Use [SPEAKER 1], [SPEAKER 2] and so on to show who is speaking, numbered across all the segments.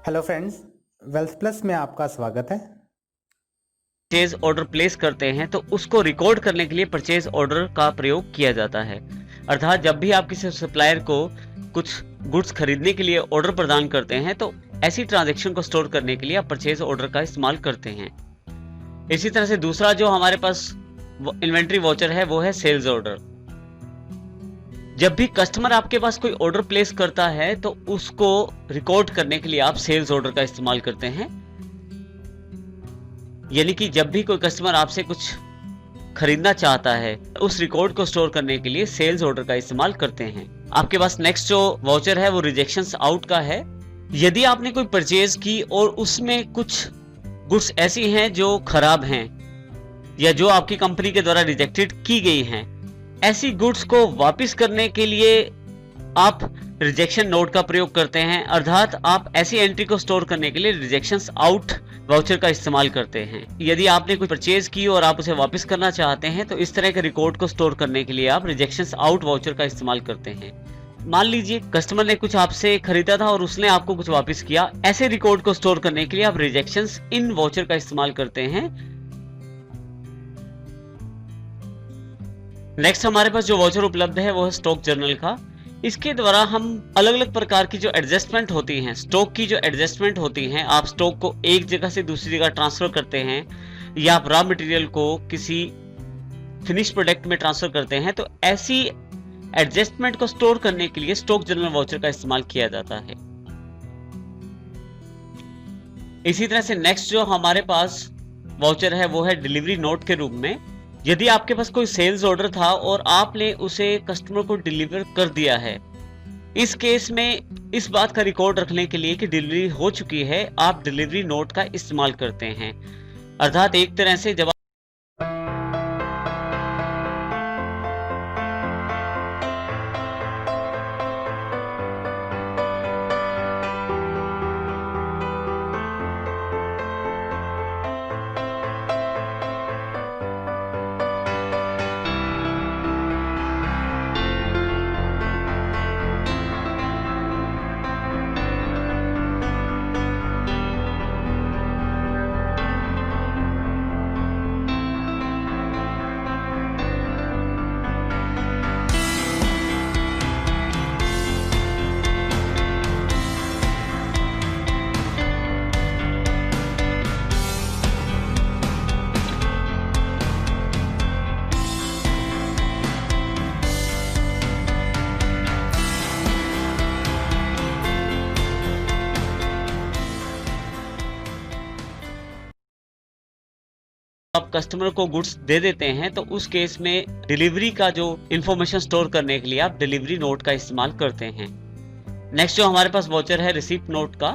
[SPEAKER 1] Hello friends, wealth plus में आपका स्वागत है।
[SPEAKER 2] परचेज ऑर्डर प्लेस करते हैं तो उसको रिकॉर्ड करने के लिए परचेज ऑर्डर का प्रयोग किया जाता है। अर्थात जब भी आप किसी सप्लायर को कुछ गुड्स खरीदने के लिए ऑर्डर प्रदान करते हैं तो ऐसी ट्रांजैक्शन को स्टोर करने के लिए आप परचेज ऑर्डर का इस्तेमाल करते हैं। इसी तरह से दूसरा जो हमारे पास इन्वेंट्री वाउचर है वो है सेल्स ऑर्डर। जब भी कस्टमर आपके पास कोई ऑर्डर प्लेस करता है तो उसको रिकॉर्ड करने के लिए आप सेल्स ऑर्डर का इस्तेमाल करते हैं। यानी कि जब भी कोई कस्टमर आपसे कुछ खरीदना चाहता है उस रिकॉर्ड को स्टोर करने के लिए सेल्स ऑर्डर का इस्तेमाल करते हैं। आपके पास नेक्स्ट जो वाउचर है वो रिजेक्शंस आउट का है। यदि आपने कोई परचेज की और उसमें कुछ गुड्स ऐसी हैं जो खराब हैं या जो आपकी कंपनी के द्वारा रिजेक्टेड की गई हैं, ऐसी गुड्स को वापस करने के लिए आप रिजेक्शन नोट का प्रयोग करते हैं। अर्थात आप ऐसी एंट्री को स्टोर करने के लिए रिजेक्शंस आउट वाउचर का इस्तेमाल करते हैं। यदि आपने कोई परचेज की और आप उसे वापस करना चाहते हैं तो इस तरह के रिकॉर्ड को स्टोर करने के लिए आप रिजेक्शंस आउट वाउचर का इस्तेमाल करते हैं। मान लीजिए कस्टमर ने कुछ आपसे खरीदा था और उसने आपको कुछ वापस किया, ऐसे रिकॉर्ड को स्टोर करने के लिए आप रिजेक्शंस इन वाउचर का इस्तेमाल करते हैं। नेक्स्ट हमारे पास जो वाउचर उपलब्ध है वो है स्टॉक जर्नल का। इसके द्वारा हम अलग अलग प्रकार की जो एडजस्टमेंट होती हैं, स्टॉक की जो एडजस्टमेंट होती हैं, आप स्टॉक को एक जगह से दूसरी जगह ट्रांसफर करते हैं या आप रॉ मटेरियल को किसी फिनिश प्रोडक्ट में ट्रांसफर करते हैं, तो ऐसी एडजस्टमेंट को स्टोर करने के लिए स्टॉक जर्नल वाउचर का इस्तेमाल किया जाता है। इसी तरह से नेक्स्ट जो हमारे पास वाउचर है वो है डिलीवरी नोट के रूप में। यदि आपके पास कोई सेल्स ऑर्डर था और आपने उसे कस्टमर को डिलीवर कर दिया है, इस केस में इस बात का रिकॉर्ड रखने के लिए कि डिलीवरी हो चुकी है, आप डिलीवरी नोट का इस्तेमाल करते हैं। अर्थात एक तरह से जब आप कस्टमर को गुड्स दे देते हैं तो उस केस में डिलीवरी का जो इंफॉर्मेशन स्टोर करने के लिए आप डिलीवरी नोट का इस्तेमाल करते हैं। नेक्स्ट जो हमारे पास वाउचर है रिसीप्ट नोट का,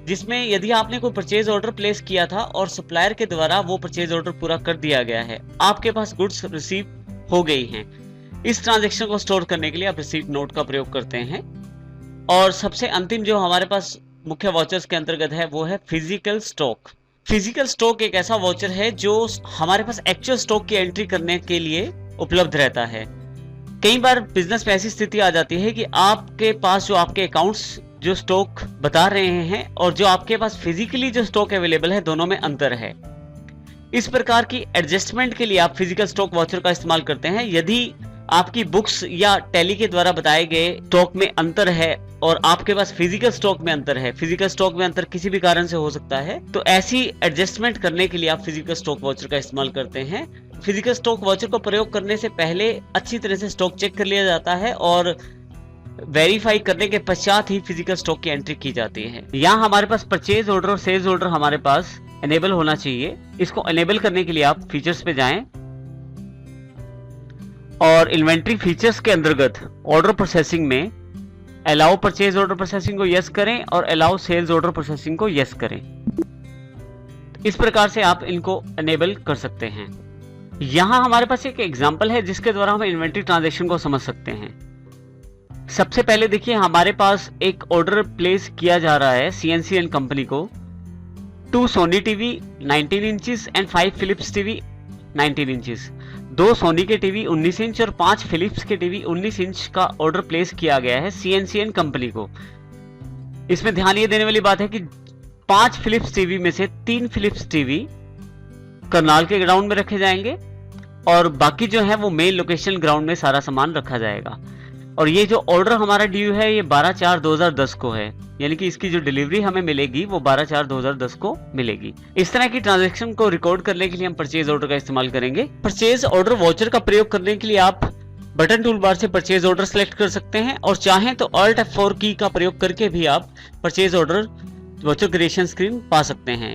[SPEAKER 2] जिसमें यदि आपने कोई परचेज ऑर्डर प्लेस किया था और सप्लायर के द्वारा वो परचेज ऑर्डर पूरा कर दिया गया है, आपके पास गुड्स रिसीव हो गई हैं, इस ट्रांजेक्शन को स्टोर करने के लिए आप रिसीप्ट नोट का प्रयोग करते हैं। और सबसे अंतिम जो हमारे पास मुख्य वाउचर्स के अंतर्गत है वो है फिजिकल स्टॉक। फिजिकल स्टॉक एक ऐसा वाउचर है जो हमारे पास एक्चुअल स्टॉक की एंट्री करने के लिए उपलब्ध रहता है। कई बार बिजनेस में ऐसी स्थिति आ जाती है कि आपके पास जो आपके अकाउंट्स जो स्टॉक बता रहे हैं और जो आपके पास फिजिकली जो स्टॉक अवेलेबल है, दोनों में अंतर है। इस प्रकार की एडजस्टमेंट के लिए आप फिजिकल स्टॉक वाउचर का इस्तेमाल करते हैं। यदि आपकी बुक्स या टैली के द्वारा बताए गए स्टॉक में अंतर है और आपके पास फिजिकल स्टॉक में अंतर है, फिजिकल स्टॉक में अंतर किसी भी कारण से हो सकता है, तो ऐसी एडजस्टमेंट करने के लिए आप फिजिकल स्टॉक वाउचर का इस्तेमाल करते हैं। फिजिकल स्टॉक वाउचर को प्रयोग करने से पहले अच्छी तरह से स्टॉक चेक कर लिया जाता है और वेरीफाई करने के पश्चात ही फिजिकल स्टॉक की एंट्री की जाती है। यहाँ हमारे पास परचेज ऑर्डर और सेल्स ऑर्डर हमारे पास एनेबल होना चाहिए। इसको एनेबल करने के लिए आप फीचर्स पे जाएं और इन्वेंट्री फीचर्स के अंतर्गत ऑर्डर प्रोसेसिंग में अलाउ परचेज ऑर्डर प्रोसेसिंग को यस करें और अलाउ सेल्स ऑर्डर प्रोसेसिंग को यस करें। इस प्रकार से आप इनको एनेबल कर सकते हैं। यहां हमारे पास एक एग्जांपल है जिसके द्वारा हम इन्वेंट्री ट्रांजैक्शन को समझ सकते हैं। सबसे पहले देखिए, हमारे पास एक ऑर्डर प्लेस किया जा रहा है CNC एंड कंपनी को 2 Sony TV 19 inches and 5 Philips TV 19 inches. 2 Sony के टीवी 19 इंच और 5 फिलिप्स के टीवी 19 इंच का ऑर्डर प्लेस किया गया है CNC एंड कंपनी को। इसमें ध्यान ये देने वाली बात है कि 5 फिलिप्स टीवी में से 3 फिलिप्स टीवी करनाल के ग्राउंड में रखे जाएंगे और बाकी जो है वो मेन लोकेशन ग्राउंड में सारा सामान रखा जाएगा। और ये जो ऑर्डर हमारा ड्यू है ये 12/4/2010 को है, यानी कि इसकी जो डिलीवरी हमें मिलेगी वो 12/4/2010 को मिलेगी। इस तरह की ट्रांजैक्शन को रिकॉर्ड करने के लिए हम परचेज ऑर्डर का इस्तेमाल करेंगे। परचेज ऑर्डर वाउचर का प्रयोग करने के लिए आप बटन टूल बार से परचेज ऑर्डर सेलेक्ट कर सकते हैं और चाहें तो Alt F4 की का प्रयोग करके भी आप purchase order voucher creation screen पा सकते हैं।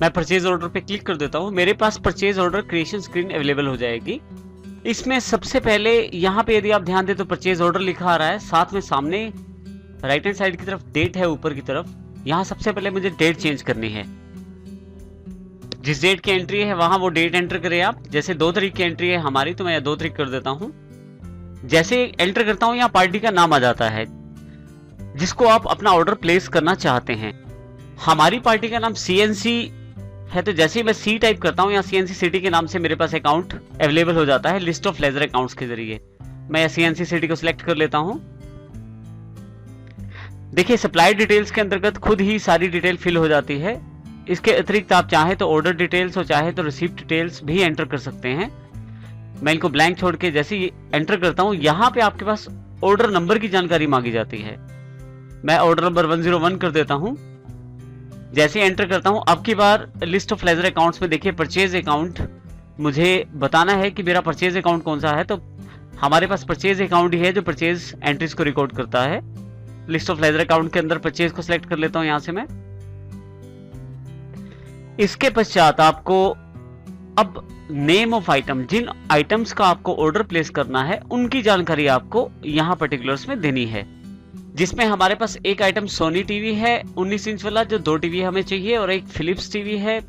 [SPEAKER 2] मैं परचेज ऑर्डर पे क्लिक कर देता हूं, मेरे पास purchase order creation screen available हो जाएगी। इसमें सबसे पहले यहाँ पे यदि आप ध्यान दें तो परचेज ऑर्डर लिखा आ रहा है, साथ में सामने राइट हैंड साइड की तरफ डेट है ऊपर की तरफ। यहाँ सबसे पहले मुझे डेट चेंज करनी है, जिस डेट की एंट्री है वहां वो डेट एंटर करें आप। जैसे 2 तारीख की एंट्री है हमारी तो मैं 2 तारीख कर देता हूं। जैसे एंटर करता हूं यहाँ पार्टी का नाम आ जाता है जिसको आप अपना ऑर्डर प्लेस करना चाहते हैं। हमारी पार्टी का नाम CNC है, तो जैसे ही मैं C टाइप करता हूं यहाँ CNC सिटी के नाम से मेरे पास अकाउंट अवेलेबल हो जाता है लिस्ट ऑफ लेजर अकाउंट्स के जरिए। मैं CNC सिटी को सिलेक्ट कर लेता हूं। देखिए सप्लाई डिटेल्स के अंतर्गत खुद ही सारी डिटेल फिल हो जाती है। इसके अतिरिक्त आप चाहे तो ऑर्डर डिटेल्स और चाहे तो रिसीप्ट डिटेल्स भी एंटर कर सकते हैं। मैं इनको ब्लैंक छोड़ के जैसे ही एंटर करता हूं यहाँ पे आपके पास ऑर्डर नंबर की जानकारी मांगी जाती है। मैं ऑर्डर नंबर 101 कर देता हूं। जैसे ही एंटर करता हूं अब की बार लिस्ट ऑफ लेजर अकाउंट्स में देखिए परचेज अकाउंट मुझे बताना है कि मेरा परचेज अकाउंट कौन सा है, तो हमारे पास परचेज अकाउंट ही है जो परचेज एंट्रीज को रिकॉर्ड करता है। लिस्ट ऑफ लेजर अकाउंट के अंदर परचेज को सिलेक्ट कर लेता हूं यहां से मैं। इसके पश्चात आपको अब नेम ऑफ आइटम, जिन आइटम्स का आपको ऑर्डर प्लेस करना है उनकी जानकारी आपको यहां पर्टिकुलर्स में देनी है, जिसमें हमारे पास एक आइटम सोनी टीवी है 19 इंच वाला जो 2 टीवी हमें चाहिए, और एक फिलिप्स टीवी है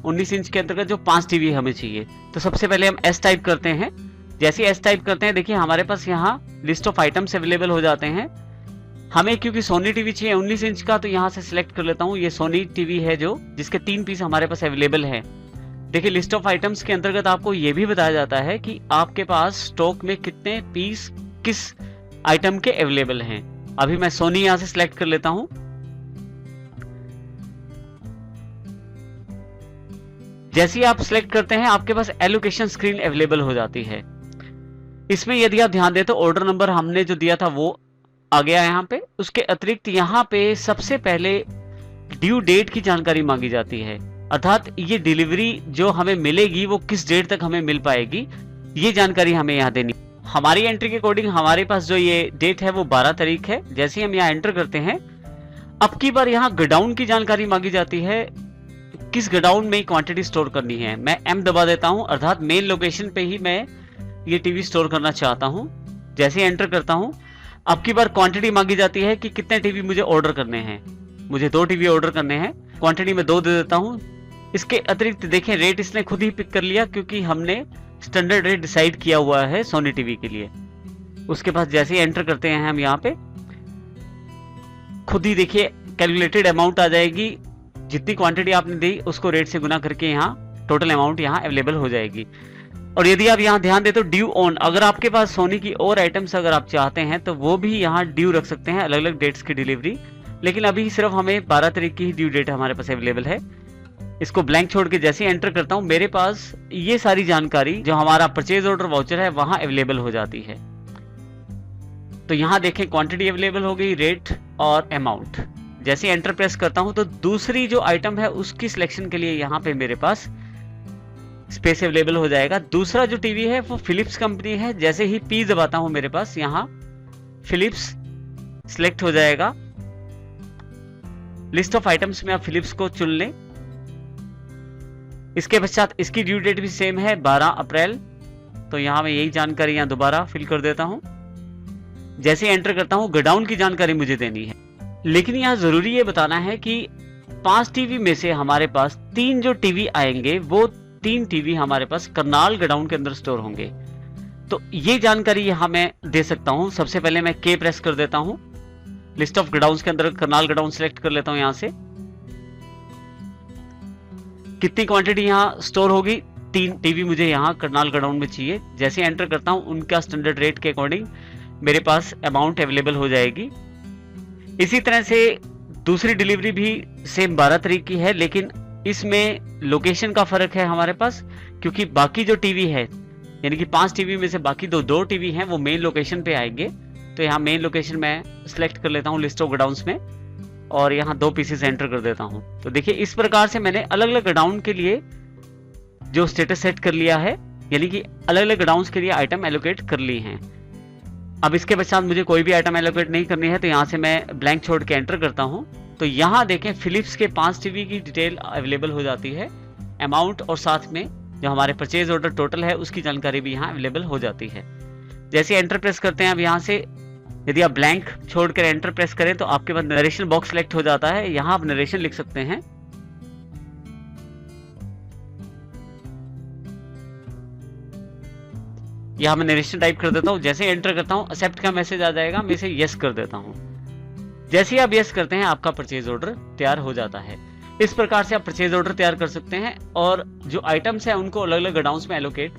[SPEAKER 2] 19 इंच के अंतर्गत जो 5 टीवी हमें चाहिए। तो सबसे पहले हम S टाइप करते हैं। जैसे S टाइप करते हैं देखिए हमारे पास यहाँ लिस्ट ऑफ आइटम्स अवेलेबल हो जाते हैं। हमें क्योंकि सोनी टीवी चाहिए 19 इंच का तो यहाँ से सिलेक्ट कर लेता हूँ। ये सोनी टीवी है जो जिसके 3 पीस हमारे पास अवेलेबल है। देखिए लिस्ट ऑफ आइटम्स के अंतर्गत आपको ये भी बताया जाता है कि आपके पास स्टॉक में कितने पीस किस आइटम के अवेलेबल हैं। अभी मैं सोनी यहां से सिलेक्ट कर लेता हूं। जैसे ही आप सिलेक्ट करते हैं आपके पास एलोकेशन स्क्रीन अवेलेबल हो जाती है। इसमें यदि आप ध्यान दें तो ऑर्डर नंबर हमने जो दिया था वो आ गया यहाँ पे। उसके अतिरिक्त यहाँ पे सबसे पहले ड्यू डेट की जानकारी मांगी जाती है, अर्थात ये डिलीवरी जो हमें मिलेगी वो किस डेट तक हमें मिल पाएगी, ये जानकारी हमें यहाँ देनी। हमारी एंट्री के अकॉर्डिंग हमारे पास जो ये डेट है वो 12 तारीख है। जैसे ही हम यहाँ एंटर करते हैं अब की बार यहाँ गोडाउन की जानकारी मांगी जाती है, किस गोडाउन में क्वांटिटी स्टोर करनी है। मैं M दबा देता हूँ, अर्थात मेन लोकेशन पे ही मैं ये टीवी स्टोर करना चाहता हूँ। जैसे ही एंटर करता हूँ अब की बार क्वांटिटी मांगी जाती है कि कितने टीवी मुझे ऑर्डर करने हैं। मुझे 2 टीवी ऑर्डर करने हैं, क्वांटिटी में 2 दे देता हूँ। इसके अतिरिक्त देखें रेट इसने खुद ही पिक कर लिया क्योंकि हमने स्टैंडर्ड रेट डिसाइड किया हुआ है सोनी टीवी के लिए। उसके बाद जैसे ही एंटर करते हैं हम यहाँ पे खुद ही देखिए कैलकुलेटेड अमाउंट आ जाएगी। जितनी क्वांटिटी आपने दी उसको रेट से गुना करके यहाँ टोटल अमाउंट यहाँ अवेलेबल हो जाएगी। और यदि आप यहाँ ध्यान दें तो ड्यू ऑन, अगर आपके पास सोनी की और आइटम्स अगर आप चाहते हैं तो वो भी यहाँ ड्यू रख सकते हैं, अलग अलग डेट्स की डिलीवरी। लेकिन अभी सिर्फ हमें 12 तारीख की ही ड्यू डेट हमारे पास अवेलेबल है। इसको ब्लैंक छोड़ के जैसे एंटर करता हूं मेरे पास ये सारी जानकारी जो हमारा परचेज ऑर्डर वाउचर है वहां अवेलेबल हो जाती है। तो यहां देखें क्वांटिटी अवेलेबल हो गई, रेट और अमाउंट। जैसे एंटर प्रेस करता हूं तो दूसरी जो आइटम है उसकी सिलेक्शन के लिए यहां पे मेरे पास स्पेस अवेलेबल हो जाएगा। दूसरा जो टीवी है वो फिलिप्स कंपनी है। जैसे ही P दबाता हूं मेरे पास यहाँ फिलिप्स सिलेक्ट हो जाएगा। लिस्ट ऑफ आइटम्स में आप फिलिप्स को चुन लें। इसके पश्चात इसकी ड्यू डेट भी सेम है 12 अप्रैल। तो यहां मैं यही जानकारी यहां दोबारा फिल कर देता हूं। जैसे एंटर करता हूं गोडाउन की जानकारी मुझे देनी है, लेकिन यहां जरूरी ये बताना है कि 5 टीवी में से हमारे पास 3 जो टीवी आएंगे वो 3 टीवी हमारे पास करनाल गोडाउन के अंदर स्टोर होंगे। तो ये जानकारी यहां मैं दे सकता हूं। सबसे पहले मैं K प्रेस कर देता हूं। लिस्ट ऑफ गोडाउन्स के अंदर करनाल गोडाउन सेलेक्ट कर लेता हूं। यहां से कितनी क्वांटिटी यहाँ स्टोर होगी, 3 टीवी मुझे यहाँ करनाल गोडाउन में चाहिए। जैसे एंटर करता हूँ उनका स्टैंडर्ड रेट के अकॉर्डिंग मेरे पास अमाउंट अवेलेबल हो जाएगी। इसी तरह से दूसरी डिलीवरी भी सेम 12 तारीख की है, लेकिन इसमें लोकेशन का फर्क है हमारे पास, क्योंकि बाकी जो टीवी है, यानी कि 5 टीवी में से बाकी दो टीवी हैं वो मेन लोकेशन पे आएंगे। तो यहाँ मेन लोकेशन मैं सिलेक्ट कर लेता हूँ लिस्ट ऑफ गोडाउन्स में, और यहाँ 2 पीसेस एंटर कर देता हूँ। तो देखिए इस प्रकार से मैंने अलग अलग गोडाउन के लिए जो स्टेटस सेट कर लिया है, यानी कि अलग अलग गोडाउन्स के लिए आइटम एलोकेट कर ली हैं। अब इसके पश्चात मुझे कोई भी आइटम एलोकेट नहीं करनी है, तो यहाँ से मैं ब्लैंक छोड़ के एंटर करता हूँ। तो यहाँ देखें फिलिप्स के 5 टीवी की डिटेल अवेलेबल हो जाती है, अमाउंट और साथ में जो हमारे परचेज ऑर्डर टोटल है उसकी जानकारी भी यहाँ अवेलेबल हो जाती है। जैसे एंटर प्रेस करते हैं, अब यहाँ से यदि आप ब्लैंक छोड़कर एंटर प्रेस करें तो आपके पास नरेशन बॉक्स सिलेक्ट हो जाता है। यहाँ आप नरेशन लिख सकते हैं। यहाँ मैं नरेशन टाइप कर देता हूँ। जैसे एंटर करता हूँ एक्सेप्ट का मैसेज आ जाएगा, मैं इसे यस कर देता हूँ। जैसे ही आप यस करते हैं आपका परचेज ऑर्डर तैयार हो जाता है। इस प्रकार से आप परचेज ऑर्डर तैयार कर सकते हैं और जो आइटम्स हैं उनको अलग अलग गोडाउन्स में एलोकेट